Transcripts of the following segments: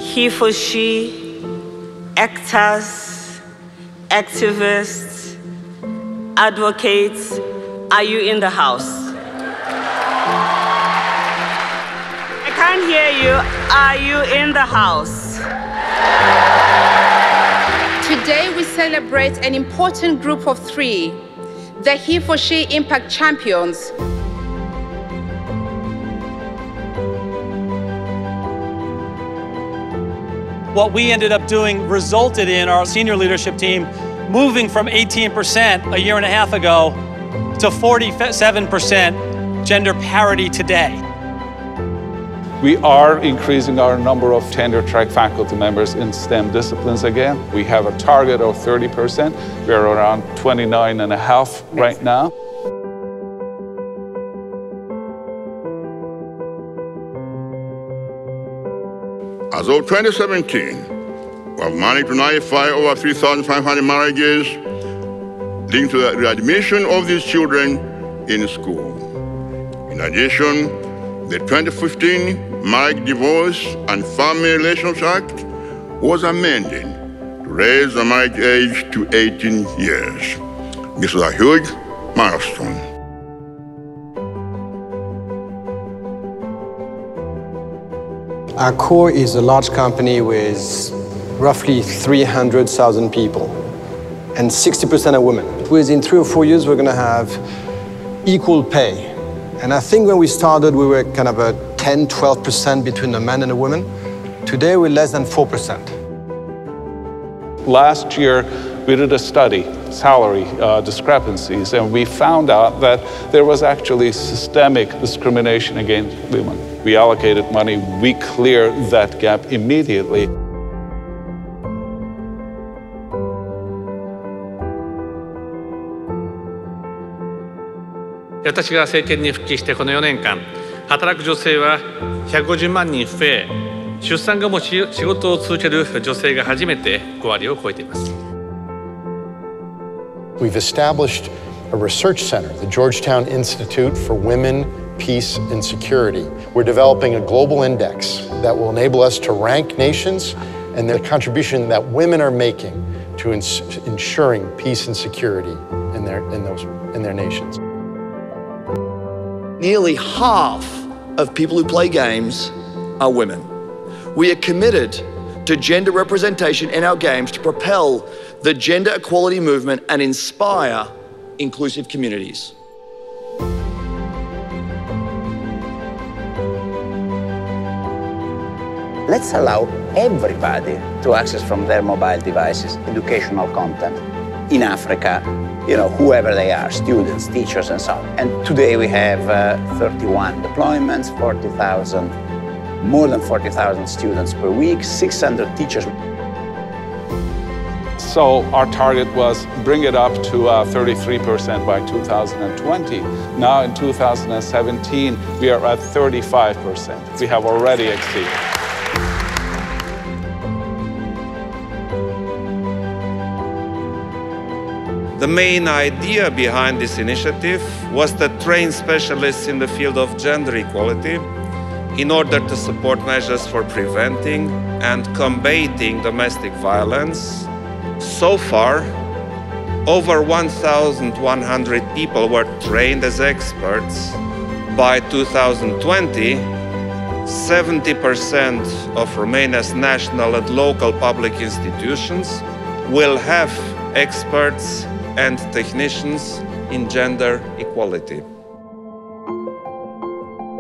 HeForShe, actors, activists, advocates, are you in the house? I can't hear you. Are you in the house? Today we celebrate an important group of three, the HeForShe Impact Champions. What we ended up doing resulted in our senior leadership team moving from 18% a year and a half ago to 47% gender parity today. We are increasing our number of tenure-track faculty members in STEM disciplines again. We have a target of 30%. We're around 29.5 right now. As of 2017, we have managed to nullify over 3,500 marriages linked to the readmission of these children in school. In addition, the 2015 Marriage, Divorce and Family Relations Act was amended to raise the marriage age to 18 years. This was a huge milestone. Accor is a large company with roughly 300,000 people, and 60% are women. Within 3 or 4 years, we're going to have equal pay. And I think when we started, we were kind of a 10–12% between the men and the women. Today, we're less than 4%. Last year, we did a study, salary discrepancies, and we found out that there was actually systemic discrimination against women. We allocated money, we cleared that gap immediately.私が政権に復帰してこの4年間、働く女性は150万人増え、出産後も仕事を続ける女性が初めて5割を超えています。We've established a research center, the Georgetown Institute for Women, Peace and Security. We're developing a global index that will enable us to rank nations and the contribution that women are making to ensuring peace and security in their nations. Nearly half of people who play games are women. We are committed to gender representation in our games to propel the gender equality movement and inspire inclusive communities. Let's allow everybody to access from their mobile devices educational content in Africa, whoever they are, students, teachers, and so on. And today we have 31 deployments, more than 40,000 students per week, 600 teachers. So our target was bring it up to 33% by 2020. Now in 2017, we are at 35%. We have already exceeded. The main idea behind this initiative was to train specialists in the field of gender equality in order to support measures for preventing and combating domestic violence. So far, over 1,100 people were trained as experts. By 2020, 70% of Romania's national and local public institutions will have experts and technicians in gender equality.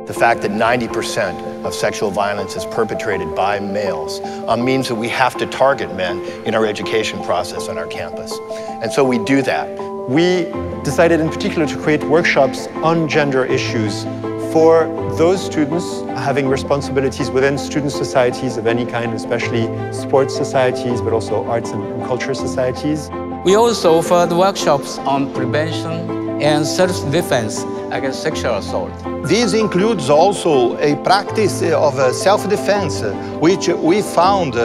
The fact that 90% of sexual violence is perpetrated by males means that we have to target men in our education process on our campus. And so we do that. We decided in particular to create workshops on gender issues for those students having responsibilities within student societies of any kind, especially sports societies, but also arts and culture societies. We also offered workshops on prevention and self-defense against sexual assault. This includes also a practice of self-defense, which we found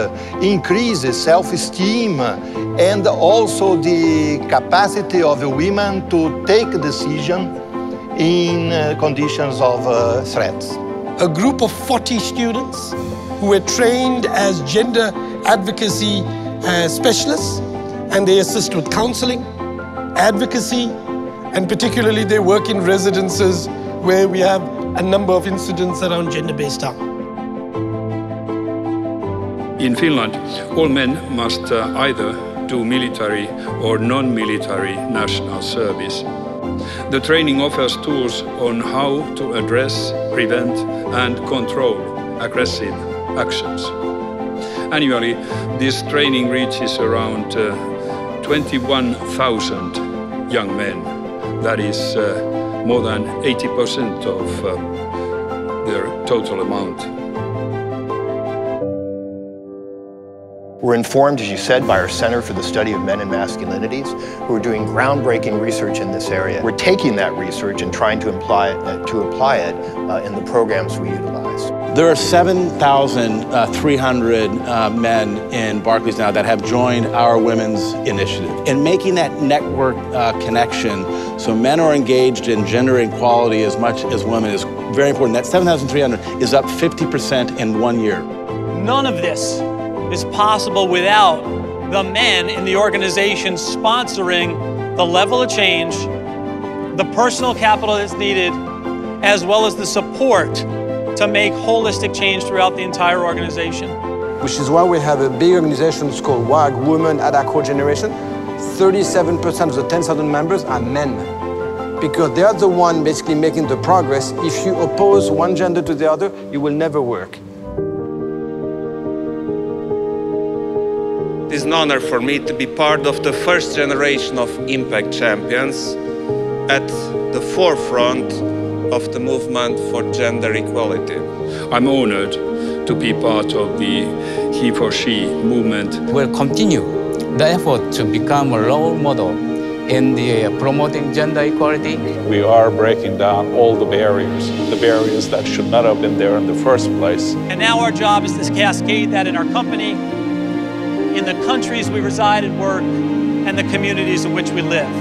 increases self-esteem and also the capacity of women to take decisions in conditions of threats. a group of 40 students who were trained as gender advocacy specialists, and they assist with counseling, advocacy, and particularly they work in residences where we have a number of incidents around gender-based harm. In Finland, all men must either do military or non-military national service. The training offers tools on how to address, prevent, and control aggressive actions. Annually, this training reaches around 21,000 young men. That is more than 80% of their total amount. We're informed, as you said, by our Center for the Study of Men and Masculinities, who are doing groundbreaking research in this area. We're taking that research and trying to apply it in the programs we utilize. There are 7,300 men in Barclays now that have joined our women's initiative. And making that network connection so men are engaged in gender equality as much as women is very important. That 7,300 is up 50% in 1 year. None of this is possible without the men in the organization sponsoring the level of change, the personal capital that's needed, as well as the support to make holistic change throughout the entire organization. Which is why we have a big organization called WAG, Women at Our Generation. 37% of the 10,000 members are men, because they are the one basically making the progress. If you oppose one gender to the other, it will never work. It is an honor for me to be part of the first generation of impact champions at the forefront of the movement for gender equality. I'm honored to be part of the HeForShe movement. We'll continue the effort to become a role model in the promoting gender equality. We are breaking down all the barriers that should not have been there in the first place. And now our job is to cascade that in our company, in the countries we reside and work, and the communities in which we live.